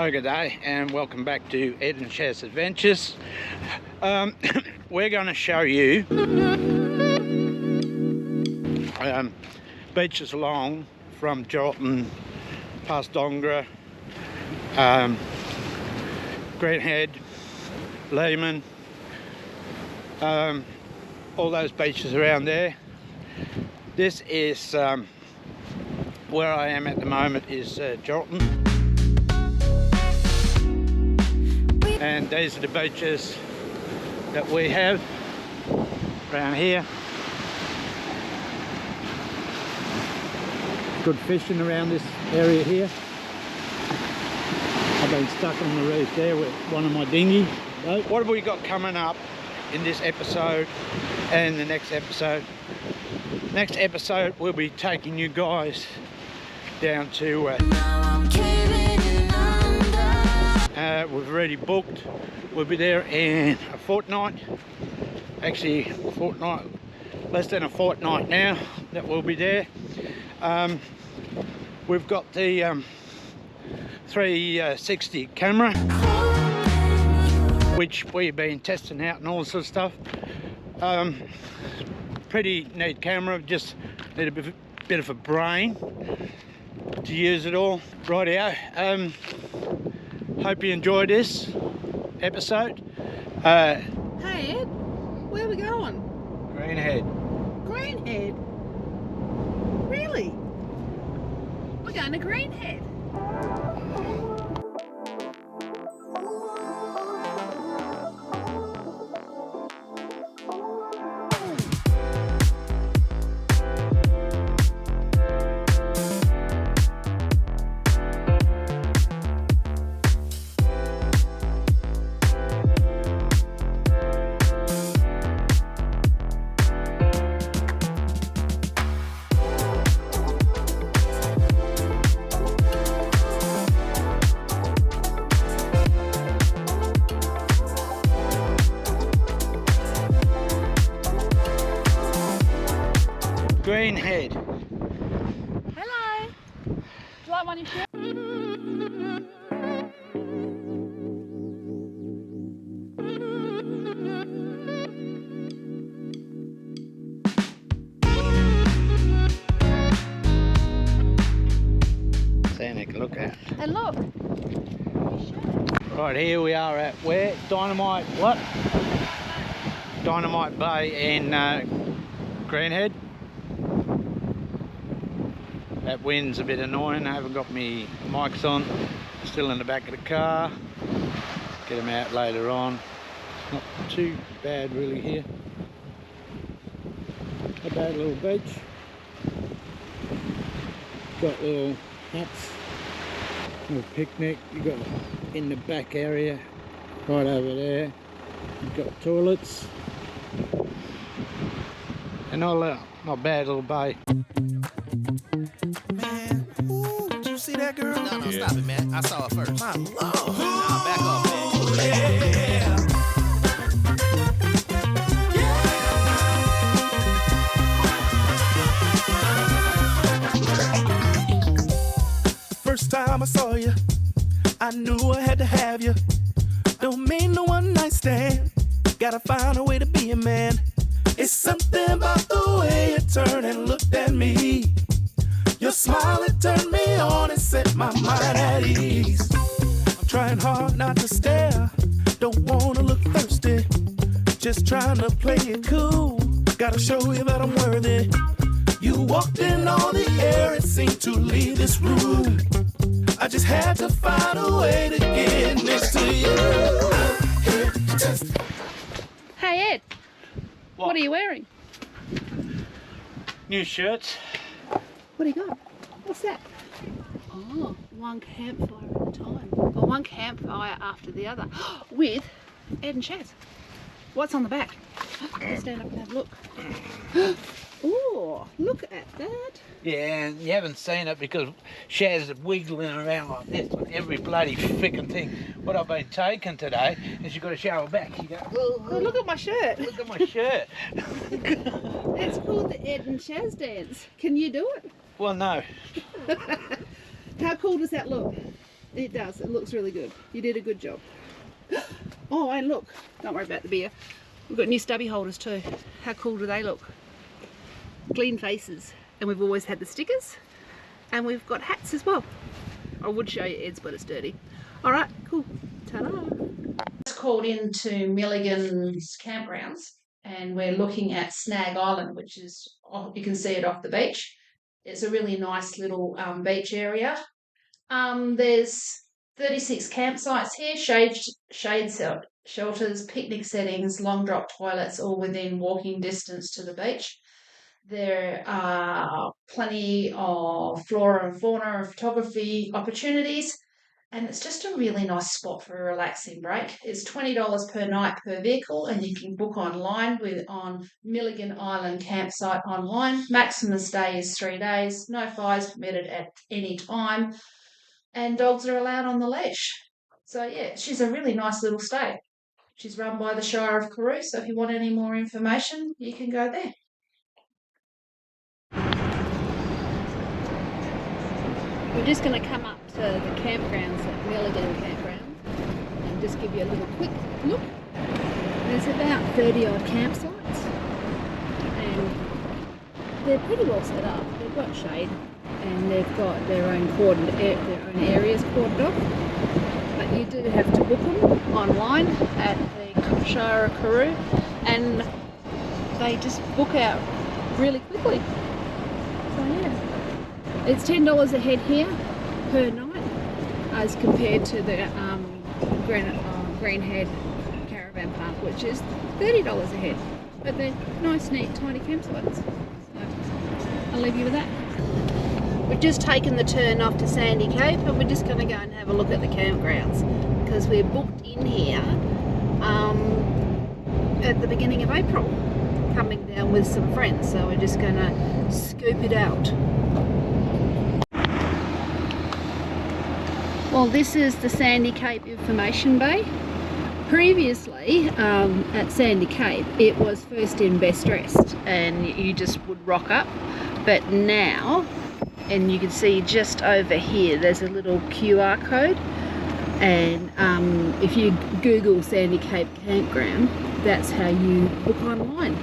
Oh, good day and welcome back to Ed and Shazz Adventures. We're going to show you beaches along from Geraldton past Dongra, Greenhead, Leeman, all those beaches around there. This is where I am at the moment is Geraldton. And these are the beaches that we have around here. Good fishing around this area here. I've been stuck on the reef there with one of my dinghy. What have we got coming up in this episode and the next episode? Next episode we'll be taking you guys down to we've already booked. We'll be there in a fortnight. Actually, less than a fortnight now that we'll be there. We've got the 360 camera, which we've been testing out and all this sort of stuff. Pretty neat camera, just need a bit of a brain to use it all. Rightio. Hope you enjoyed this episode. Hey Ed, where are we going? Greenhead. Greenhead? Really? We're going to Greenhead. Greenhead. Hello. Do you like one of your Something to look at. Hey look. Right, here we are at where? Dynamite what? Dynamite Bay in Greenhead. That wind's a bit annoying. I haven't got my mics on. Still in the back of the car. Get them out later on. Not too bad really here. A bad little beach. Got little huts. Little picnic. You got in the back area, right over there. You've got toilets. And not bad little bay. Man, ooh, did you see that girl? No, yeah. Stop it, man. I saw her first. My lord. Nah, back off, man. The first time I saw you, I knew I had to have you. Don't mean no one night stand. Gotta find a way to be a man. It's something about the way you turned and looked at me. Your smile, it turned me on and set my mind at ease. I'm trying hard not to stare. Don't wanna look thirsty. Just trying to play it cool. Gotta show you that I'm worthy. You walked in on the air and seemed to leave this room. I just had to find a way to get next to you. I'm here to test. Hey Ed, what are you wearing? New shirts. What do you got? What's that? Oh, one campfire at a time. Or one campfire after the other. With Ed and Shazz. What's on the back? Let's stand up and have a look. Oh, look at that. Yeah, and you haven't seen it because Shaz is wiggling around like this on every bloody frickin' thing. What I've been taking today is you've got to show her back. You go, Oh, look at my shirt. look at my shirt. It's called the Ed and Shazz dance. Can you do it? Well, no. How cool does that look? It does. It looks really good. You did a good job. Oh, and look, don't worry about the beer. We've got new stubby holders too. How cool do they look? Clean faces. And we've always had the stickers. And we've got hats as well. I would show you Ed's, but it's dirty. All right, cool. Ta-da. Just called into Milligan's Campgrounds, and we're looking at Snag Island, which is, you can see it off the beach. It's a really nice little beach area. There's 36 campsites here, shade shelters, picnic settings, long drop toilets, all within walking distance to the beach. There are plenty of flora and fauna and photography opportunities, and it's just a really nice spot for a relaxing break. It's $20 per night per vehicle, and you can book online on Milligan Island Campsite online. Maximum stay is 3 days, no fires permitted at any time, and dogs are allowed on the leash. So yeah, she's a really nice little stay. She's run by the Shire of Carew, so if you want any more information, you can go there. We're just going to come up to the campgrounds at Milligan Campground and just give you a little quick look. There's about 30 odd campsites, and they're pretty well set up. They've got shade and they've got their own areas cordoned off, but you do have to book them online at the Shire of Carew, and they just book out really quickly. So yeah. It's $10 a head here per night, as compared to the Greenhead Caravan Park, which is $30 a head. But they're nice, neat, tiny campsites. So I'll leave you with that. We've just taken the turn off to Sandy Cape, and we're just going to go and have a look at the campgrounds, because we're booked in here at the beginning of April, coming down with some friends. So we're just going to scoop it out. Well, this is the Sandy Cape Information Bay. Previously, at Sandy Cape, it was first in best dressed, and you just would rock up. But now, and you can see just over here, there's a little QR code, and if you Google Sandy Cape Campground, that's how you book online.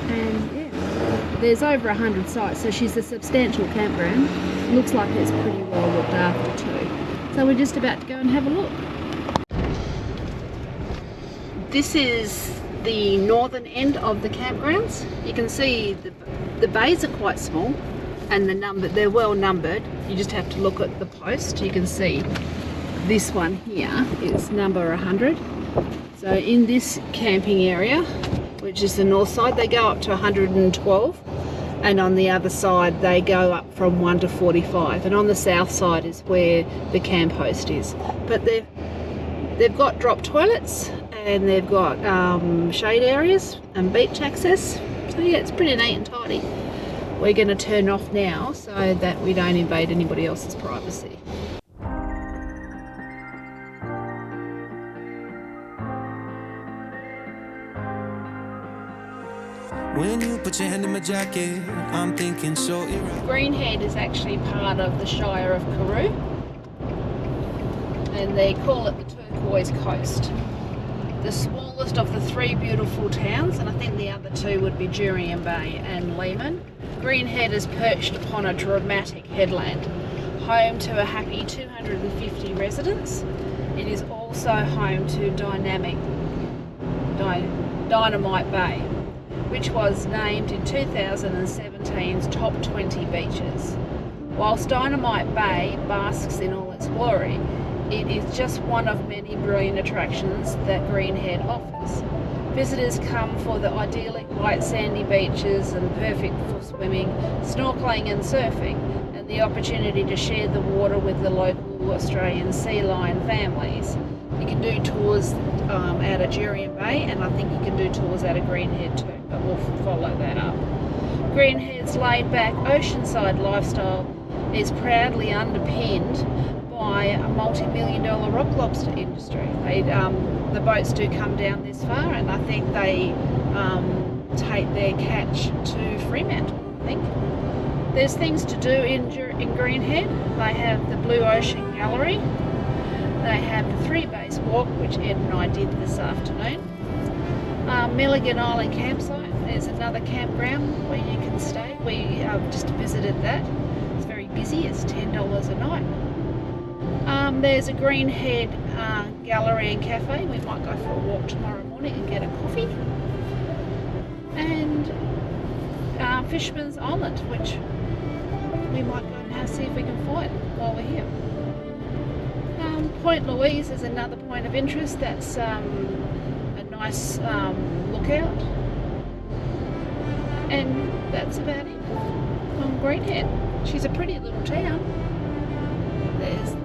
And yeah, there's over 100 sites, so she's a substantial campground. Looks like it's pretty well looked after too. So we're just about to go and have a look. This is the northern end of the campgrounds. You can see the bays are quite small, and they're well numbered. You just have to look at the post. You can see this one here is number 100. So in this camping area, which is the north side, they go up to 112. And on the other side they go up from 1 to 45, and on the south side is where the camp host is. But they've got drop toilets, and they've got shade areas and beach access. So yeah, it's pretty neat and tidy. We're going to turn off now so that we don't invade anybody else's privacy. When you put your hand in my jacket, I'm thinking so irrational. Greenhead is actually part of the Shire of Carew, and they call it the Turquoise Coast. The smallest of the 3 beautiful towns, and I think the other 2 would be Geraldton Bay and Leeman. Greenhead is perched upon a dramatic headland, home to a happy 250 residents. It is also home to Dynamite Bay, which was named in 2017's top 20 beaches. Whilst Dynamite Bay basks in all its glory, it is just one of many brilliant attractions that Greenhead offers. Visitors come for the idyllic white sandy beaches and perfect for swimming, snorkeling and surfing, and the opportunity to share the water with the local Australian sea lion families. You can do tours out of Geraldton Bay, and I think you can do tours out of Greenhead too, but we'll follow that up. Greenhead's laid-back oceanside lifestyle is proudly underpinned by a multi-million-dollar rock lobster industry. The boats do come down this far, and I think they take their catch to Fremantle, I think. There's things to do in Greenhead. They have the Blue Ocean Gallery. They have the 3 Bays Walk, which Ed and I did this afternoon. Milligan Island Campsite. There's another campground where you can stay. We just visited that. It's very busy. It's $10 a night. There's a Greenhead Gallery and Cafe. We might go for a walk tomorrow morning and get a coffee. And Fisherman's Island, which we might go and see if we can find while we're here. Point Louise is another point of interest. That's a nice lookout. And that's about it on Greenhead. She's a pretty little town. There's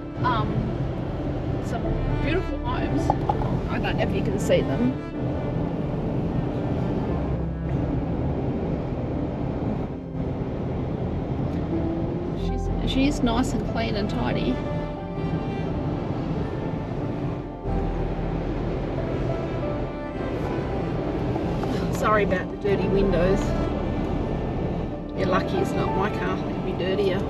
some beautiful homes. I don't know if you can see them. She's nice and clean and tidy. Sorry about the dirty windows. You're lucky it's not my car, it'd be dirtier.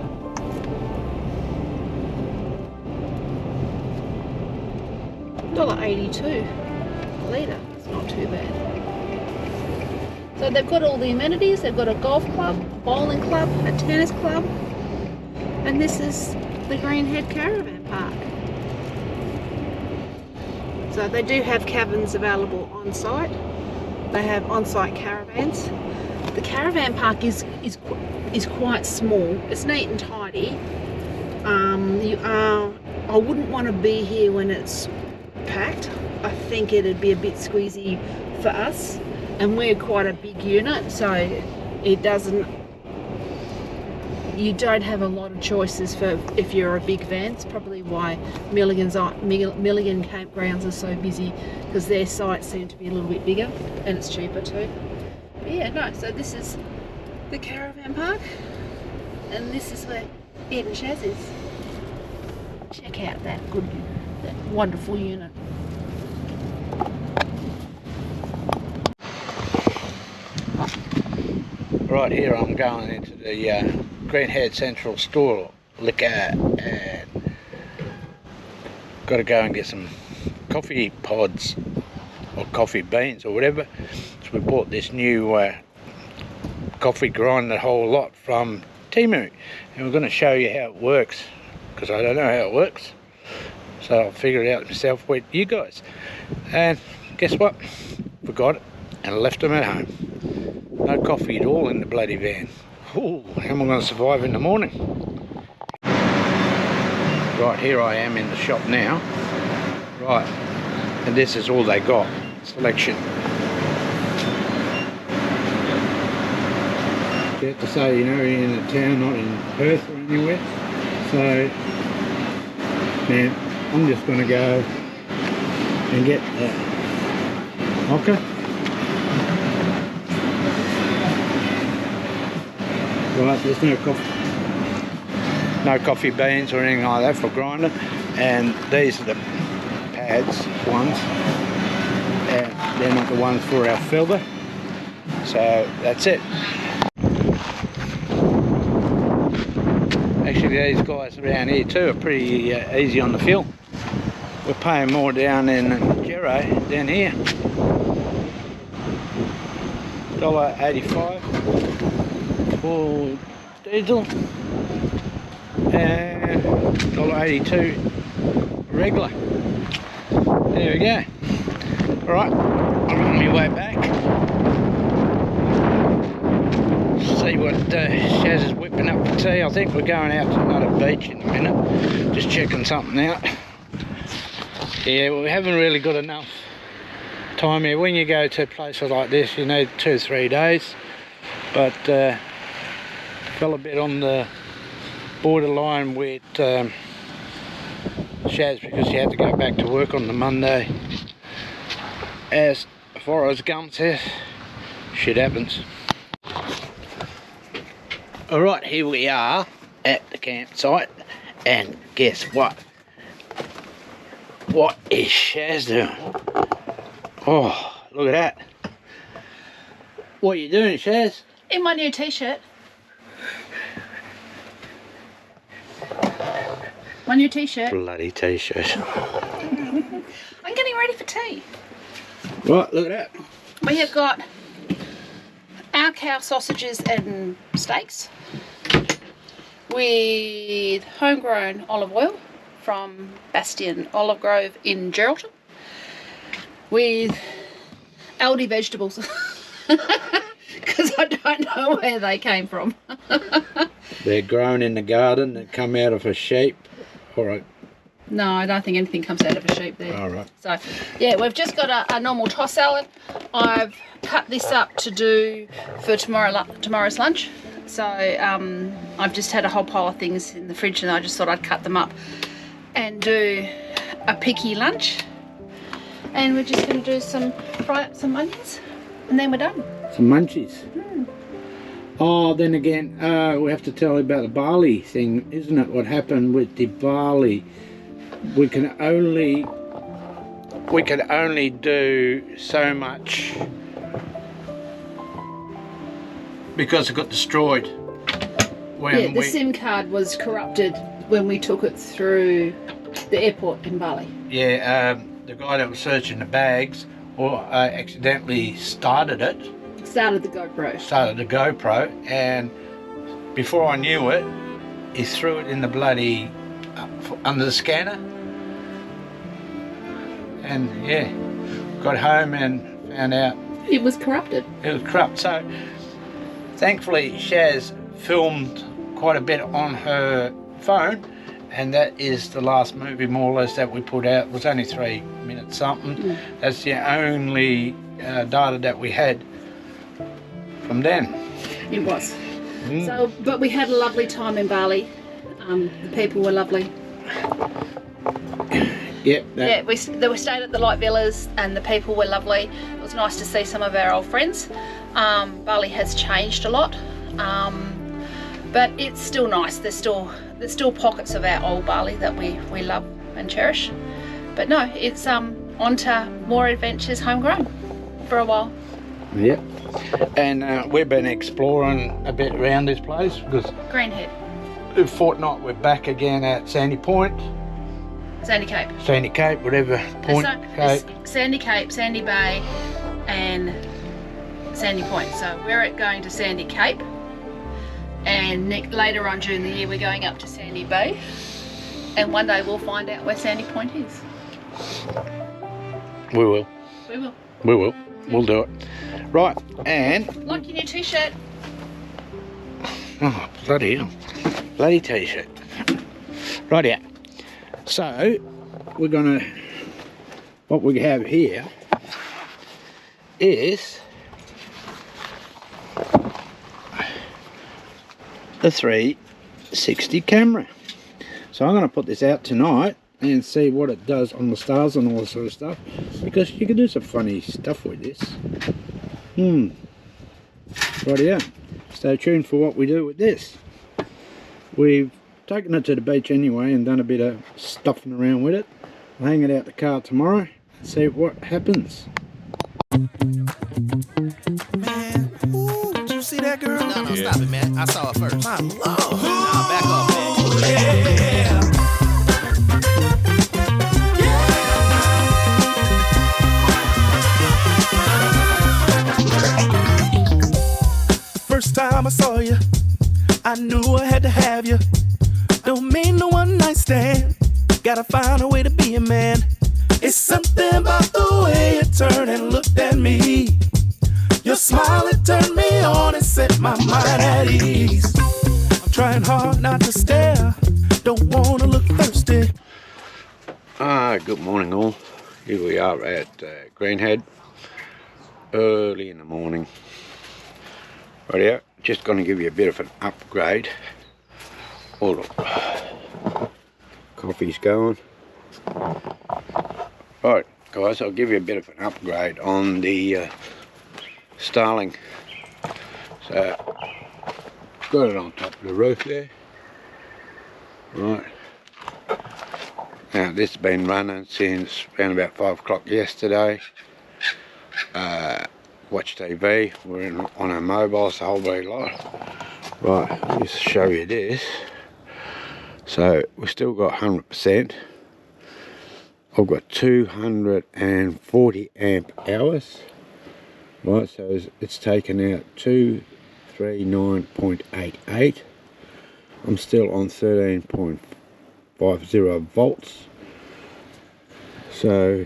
$1.82 a litre, it's not too bad. So they've got all the amenities. They've got a golf club, a bowling club, a tennis club, and this is the Greenhead Caravan Park. So they do have cabins available on site. They have on-site caravans. The caravan park is quite small. It's neat and tidy. I wouldn't want to be here when it's packed. I think it'd be a bit squeezy for us, and we're quite a big unit, so it doesn't. You don't have a lot of choices for if you're a big van. It's probably why Milligan Campgrounds are so busy, because their sites seem to be a little bit bigger and it's cheaper too. But yeah, no, so this is the caravan park, and this is where Ed and Shazz is. Check out that wonderful unit. Right here I'm going into the Greenhead Central Store liquor, and got to go and get some coffee pods or coffee beans or whatever. So we bought this new coffee grinder, the whole lot, from Temu, and we're going to show you how it works, because I don't know how it works, so I'll figure it out myself with you guys. And guess what, forgot it and left them at home. No coffee at all in the bloody van. Ooh, how am I going to survive in the morning? Right, here I am in the shop now. Right, and this is all they got, selection. You have to say, you know, you're in a town, not in Perth or anywhere. So, now, I'm just going to go and get that. Okay. Right, there's no coffee beans or anything like that for grinder, and these are the pads ones, and they're not the ones for our filter, so that's it. Actually these guys around here too are pretty easy on the fill. We're paying more down in Geraldton down here. $1.85 for diesel and $1.82 regular. There we go. Alright, I'm on my way back. See what Shazz is whipping up for tea. I think we're going out to another beach in a minute. Just checking something out. Yeah, well, we haven't really got enough time here. When you go to places like this, you need 2 or 3 days. But fell a bit on the borderline with Shazz, because she had to go back to work on the Monday. As far as Gum says, shit happens. Alright, here we are at the campsite, and guess what? What is Shazz doing? Oh, look at that. What are you doing, Shazz? In my new t-shirt. My new t-shirt. Bloody t-shirt. I'm getting ready for tea. Right, look at that. We have got our cow sausages and steaks with homegrown olive oil from Bastian Olive Grove in Geraldton with Aldi vegetables because I don't know where they came from. They're grown in the garden that come out of a sheep. Alright. No, I don't think anything comes out of a sheep there. Alright. So, yeah, we've just got a normal toss salad. I've cut this up to do for tomorrow's lunch. So, I've just had a whole pile of things in the fridge and I just thought I'd cut them up and do a picky lunch. And we're just going to fry up some onions and then we're done. Some munchies. Oh, then again, we have to tell you about the Bali thing, isn't it? What happened with the Bali? We can only do so much because it got destroyed. Yeah, the SIM card was corrupted when we took it through the airport in Bali. Yeah, the guy that was searching the bags accidentally started the GoPro, and before I knew it, he threw it in the bloody under the scanner, and yeah, got home and found out it was corrupted. It was corrupt. So thankfully Shazz filmed quite a bit on her phone, and that is the last movie more or less that we put out. It was only 3 minutes something. That's the only data that we had from then. It was. So, but we had a lovely time in Bali. The people were lovely. Yep. We stayed at the Light Villas and the people were lovely. It was nice to see some of our old friends. Bali has changed a lot, but it's still nice. There's still pockets of our old Bali that we love and cherish. But no, it's on to more adventures homegrown for a while. Yep. And we've been exploring a bit around this place because Greenhead. A fortnight we're back again at Sandy Point. Sandy Cape. Sandy Cape, whatever point. Cape. Sandy Cape, Sandy Bay, and Sandy Point. So we're going to Sandy Cape, and later on during the year we're going up to Sandy Bay, and one day we'll find out where Sandy Point is. We will. We will. We will. We'll do it. Right, and... Like your new t-shirt. Oh, bloody hell. Bloody t-shirt. Right out. So, we're going to... What we have here is the 360 camera. So I'm going to put this out tonight and see what it does on the stars and all that sort of stuff, because you can do some funny stuff with this. Rightio. Stay tuned for what we do with this. We've taken it to the beach anyway and done a bit of stuffing around with it. I'll hang it out the car tomorrow and see what happens. Man, ooh, did you see that girl? No, stop it, man. I saw it first. My lord. Nah, back off, man. Yeah. First time I saw you, I knew I had to have you. Don't mean no one night stand. Gotta find a way to be a man. It's something about the way you turned and looked at me. Your smile, it turned me on and set my mind at ease. I'm trying hard not to stare. Don't wanna look thirsty. Good morning all. Here we are at Greenhead. Early in the morning. Rightio, just going to give you a bit of an upgrade. Oh look, coffee's going. Right guys, I'll give you a bit of an upgrade on the Starlink. So, got it on top of the roof there. Right. Now this has been running since around about 5 o'clock yesterday. Watch TV, we're on our mobiles the whole way lot. Right, just show you this. So we've still got 100%. I've got 240 amp hours. Right, so it's taken out 239.88. I'm still on 13.50 volts. So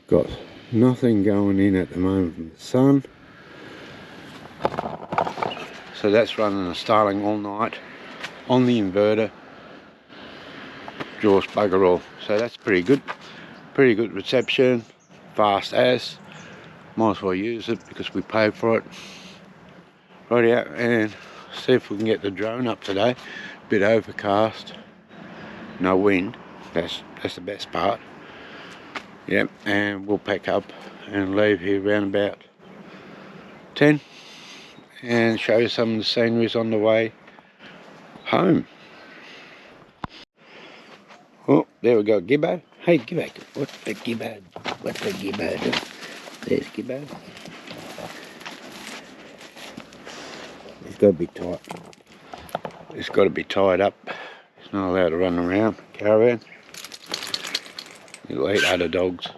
got nothing going in at the moment from the sun. So that's running a Starlink all night on the inverter. Draws bugger all. So that's pretty good. Pretty good reception. Fast as. Might as well use it because we paid for it. Right out and see if we can get the drone up today. Bit overcast. No wind. That's the best part. Yep, and we'll pack up and leave here around about 10 and show you some of the sceneries on the way home. Oh, there we go, Gibbo. Hey, Gibbo. What's the Gibbo? What's the Gibbo? There's Gibbo. He's got to be tight. He's got to be tied up. He's not allowed to run around. Caravan. He'll eat other dogs.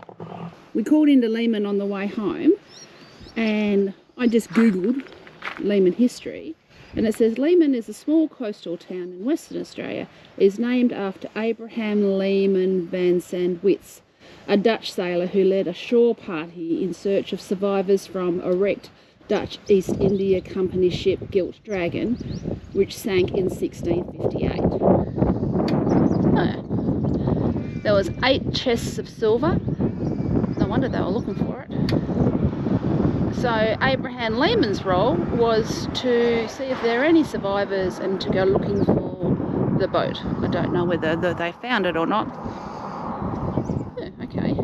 We called into Leeman on the way home, and I just googled Leeman history, and it says Leeman is a small coastal town in Western Australia. It is named after Abraham Leeman van Sandwitz, a Dutch sailor who led a shore party in search of survivors from a wrecked Dutch East India Company ship Gilt Dragon, which sank in 1658. There was 8 chests of silver. No wonder they were looking for it. So Abraham Leeman's role was to see if there are any survivors and to go looking for the boat. I don't know whether they found it or not. Yeah, okay.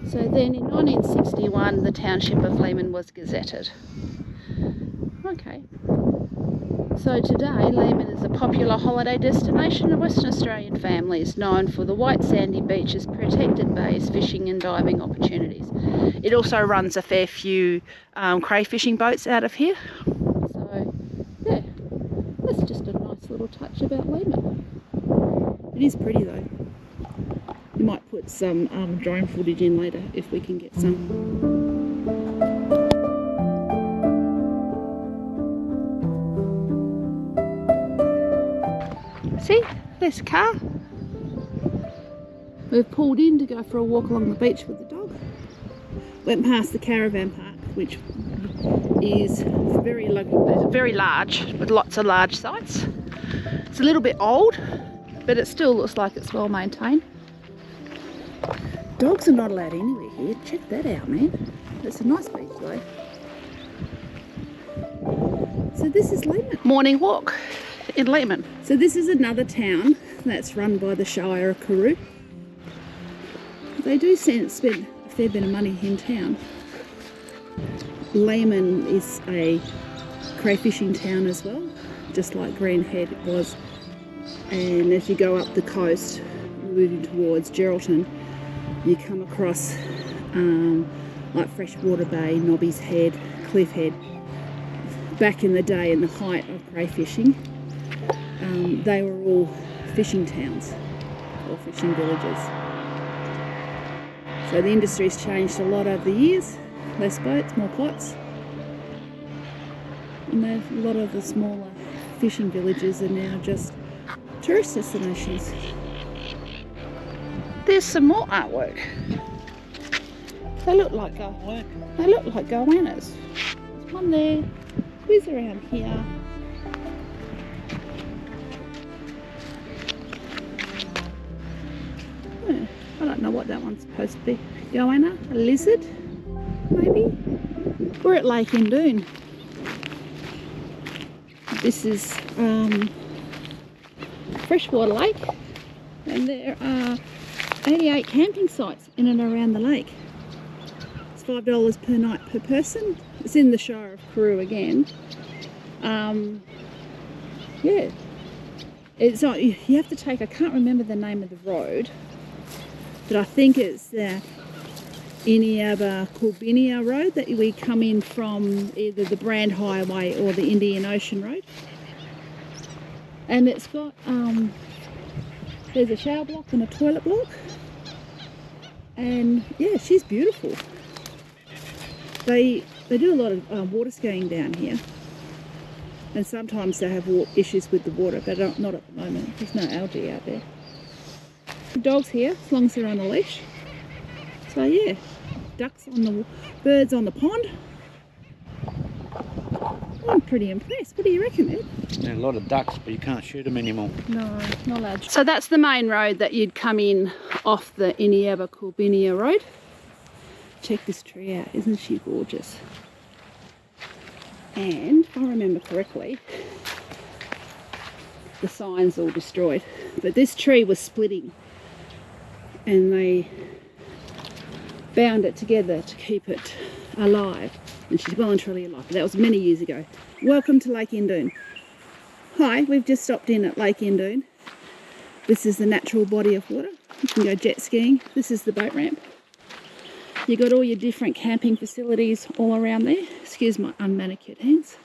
So then in 1961 the township of Leeman was gazetted. Okay. So today, Leeman is a popular holiday destination of Western Australian families, known for the white sandy beaches, protected bays, fishing and diving opportunities. It also runs a fair few crayfishing boats out of here. So, yeah, that's just a nice little touch about Leeman. It is pretty though. We might put some drone footage in later if we can get some. See, there's a car. We've pulled in to go for a walk along the beach with the dog. Went past the Caravan park, which is very large, with lots of large sites. It's a little bit old, but it still looks like it's well maintained. Dogs are not allowed anywhere here. Check that out, man. It's a nice beach though. So this is Leeman. Morning walk in Leeman. So this is another town that's run by the Shire of Karoo. They do spend a fair bit of money in town. Leeman is a crayfishing town as well, just like Green Head was. And as you go up the coast, moving towards Geraldton, you come across like Freshwater Bay, Nobby's Head, Cliff Head. Back in the day, in the height of crayfishing, they were all fishing towns or fishing villages. So the industry's changed a lot over the years. Less boats, more pots. And a lot of the smaller fishing villages are now just tourist destinations. There's some more artwork. They look like goannas. There's one there. Who's around here? I don't know what that one's supposed to be. Goanna? A lizard? Maybe? We're at Lake Indoon. This is Freshwater Lake, and there are 88 camping sites in and around the lake. It's $5 per night per person. It's in the Shire of Karoo again. Yeah. It's not, you have to take, I can't remember the name of the road, but I think it's the Iniaba-Kulbinia road that we come in from, either the Brand Highway or the Indian Ocean Road. And it's got there's a shower block and a toilet block, and yeah, she's beautiful. They do a lot of water skiing down here, and sometimes they have issues with the water, but not at the moment. There's no algae out there. The dogs here, as long as they're on a leash. So yeah, ducks on the birds on the pond. I'm pretty impressed. What do you reckon, Ed? There are a lot of ducks, but you can't shoot them anymore. No, not allowed. So that's the main road that you'd come in off the Iniaba-Kulbinia road. Check this tree out, isn't she gorgeous? And if I remember correctly, the sign's all destroyed. But this tree was splitting, and they bound it together to keep it alive. And she's well and truly alive. But that was many years ago. Welcome to Lake Indoon. Hi, we've just stopped in at Lake Indoon. This is the natural body of water. You can go jet skiing. This is the boat ramp. You've got all your different camping facilities all around there. Excuse my unmanicured hands.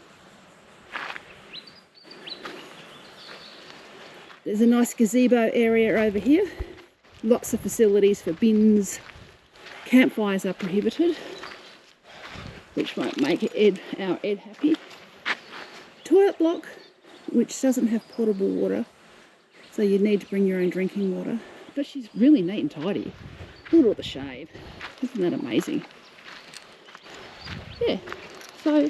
There's a nice gazebo area over here. Lots of facilities for bins. Campfires are prohibited, which won't make our Ed happy. Toilet block, which doesn't have potable water, so you need to bring your own drinking water. But she's really neat and tidy. Look at all the shade. Isn't that amazing? Yeah, so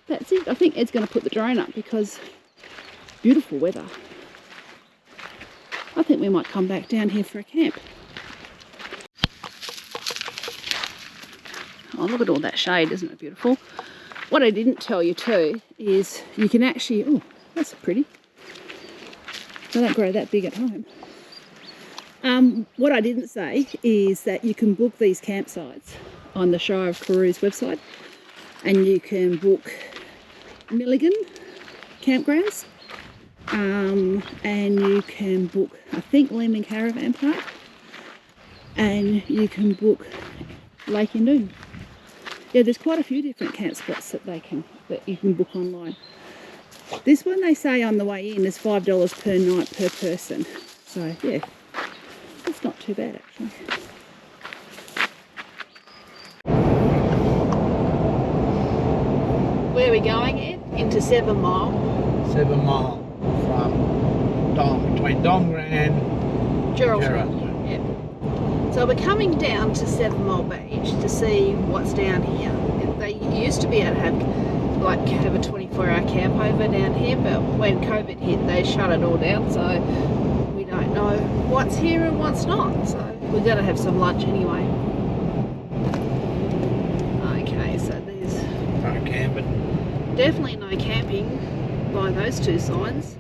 that's it. I think Ed's going to put the drone up because beautiful weather. I think we might come back down here for a camp. Oh, look at all that shade, isn't it beautiful? What I didn't tell you too is you can actually, oh, that's pretty. They don't grow that big at home. What I didn't say is that you can book these campsites on the Shire of Kauru's website, and you can book Milligan Campgrounds, and you can book, I think, Leeman Caravan Park, and you can book Lake Indoon. Yeah, there's quite a few different camp spots that you can book online. This one they say on the way in is $5 per night per person. So yeah, that's not too bad actually. Where are we going, Ed? Into 7 Mile. 7 Mile from between Dongra and Geraldton. Yep. So we're coming down to 7 Mile Beach to see what's down here. They used to be able to have a 24-hour camp over down here, but when COVID hit they shut it all down, so we don't know what's here and what's not. So we're going to have some lunch anyway. Okay, so there's no camping. Definitely no camping by those two signs.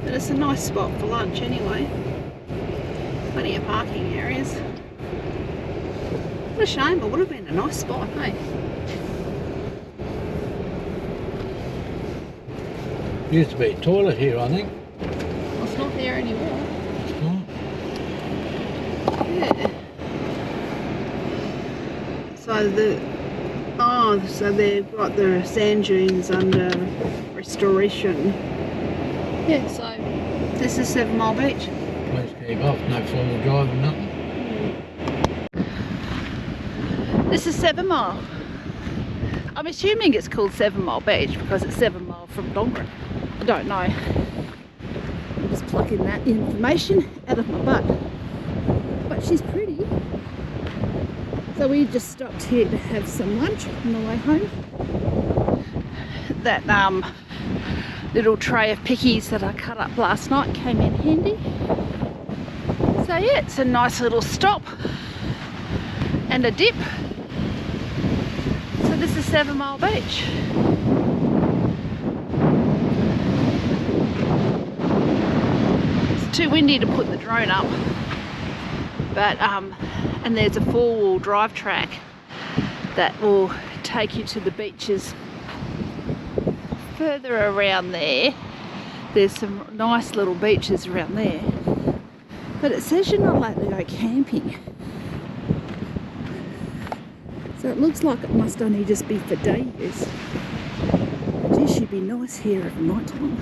But it's a nice spot for lunch anyway. Plenty of parking areas. What a shame, it would have been a nice spot, hey? Used to be a toilet here, I think. Well, it's not there anymore. Oh. Yeah. So they've got the sand dunes under restoration. Yeah, so this is 7 Mile Beach. Please keep off, no formal drive and nothing. This is 7 Mile. I'm assuming it's called 7 Mile Beach because it's 7 mile from Dongra. I don't know. I'm just plucking that information out of my butt. But she's pretty. So we just stopped here to have some lunch on the way home. That little tray of pickies that I cut up last night came in handy. So yeah, it's a nice little stop and a dip. So this is 7 Mile Beach. It's too windy to put the drone up, but and there's a 4-wheel drive track that will take you to the beaches further around there. There's some nice little beaches around there, but it says you're not allowed to go camping. So it looks like it must only just be for day use. Geez, should be nice here at night time.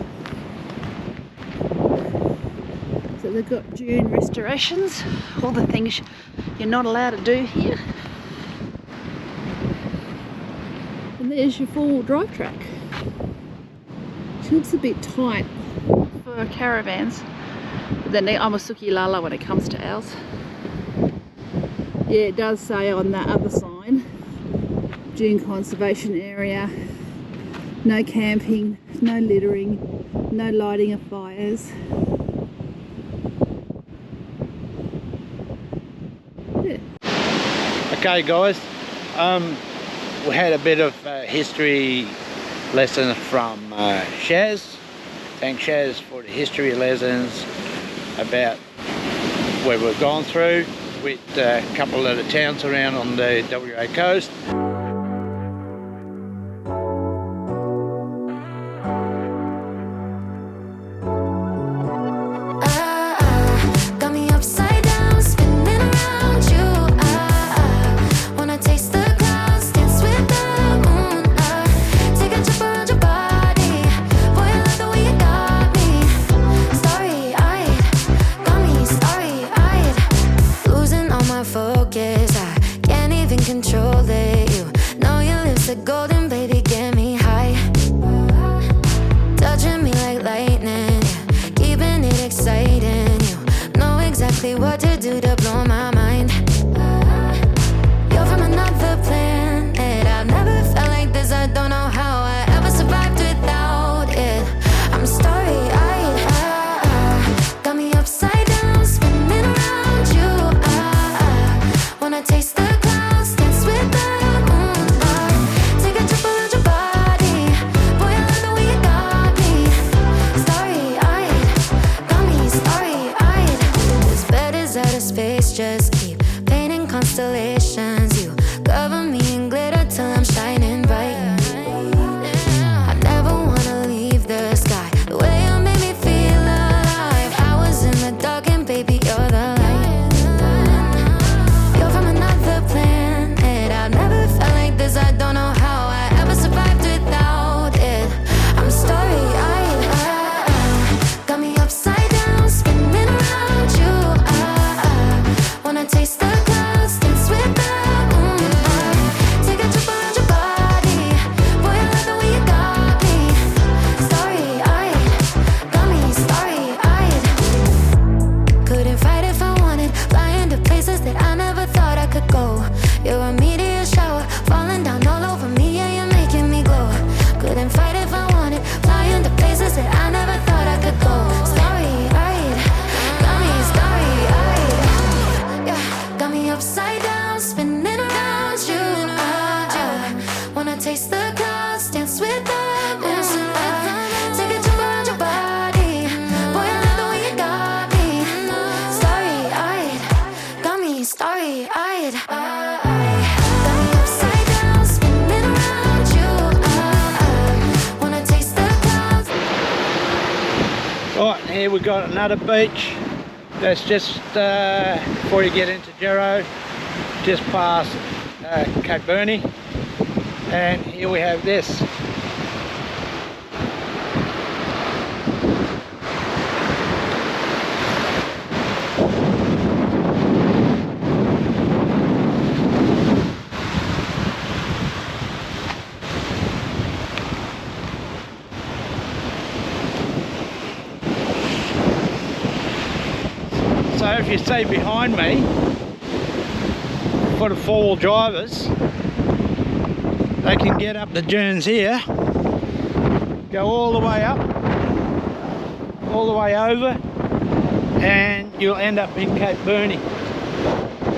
So they've got dune restorations, all the things you're not allowed to do here. And there's your four-wheel drive track. Which looks a bit tight for caravans. But then I'm a suki lala when it comes to ours. Yeah, it does say on that other sign, dune conservation area, no camping, no littering, no lighting of fires. Yeah. Okay guys, we had a bit of history lesson from Shazz. Thanks Shazz for the history lessons about where we've gone through with a couple of the towns around on the WA coast. What to do to blow my mind. You're from another planet. I've never felt like this. I don't know how I ever survived without it. I'm starry-eyed. Got me upside down, spinning around you. Wanna taste the clouds, dance with the moon. Take a trip around your body. Boy, I love the way you got me. Starry-eyed, got me starry-eyed. Out of space, just keep painting constellations. You cover me in glitter till I'm shining bright. I never wanna leave the sky. The way you made me feel alive. I was in the dark and baby you're the light. You're from another planet. I've never felt like this. I don't know how I ever survived without it. I'm starry-eyed. Got me upside down, spinning around you. Wanna taste the clouds, dance with the moon. Take a trip around your body. Boy, I love the way you got me. Starry-eyed, got me starry-eyed. Couldn't fight if I wanted. Flying to places that I never thought I could go. You're a meteor shower, falling down all over me. Yeah, you're making me glow. Couldn't fight if I wanted. Flying to places that I never thought I could go. Starry-eyed, got me starry-eyed. Got me upside down, spinning around you. Wanna taste the clouds, dance with the moon. Take a trip around your body. Boy, I love the way you got me. Starry-eyed, got me starry-eyed. Got me upside down, spinning around you. Wanna taste the clouds. Right, here we got another beach. That's just before you get into Gero, just past Cape Burney, and here we have this. So if you see behind me, for the four-wheel drivers, they can get up the dunes here, go all the way up, all the way over, and you'll end up in Cape Burney.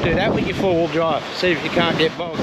Do that with your four-wheel drive, see if you can't get bogged.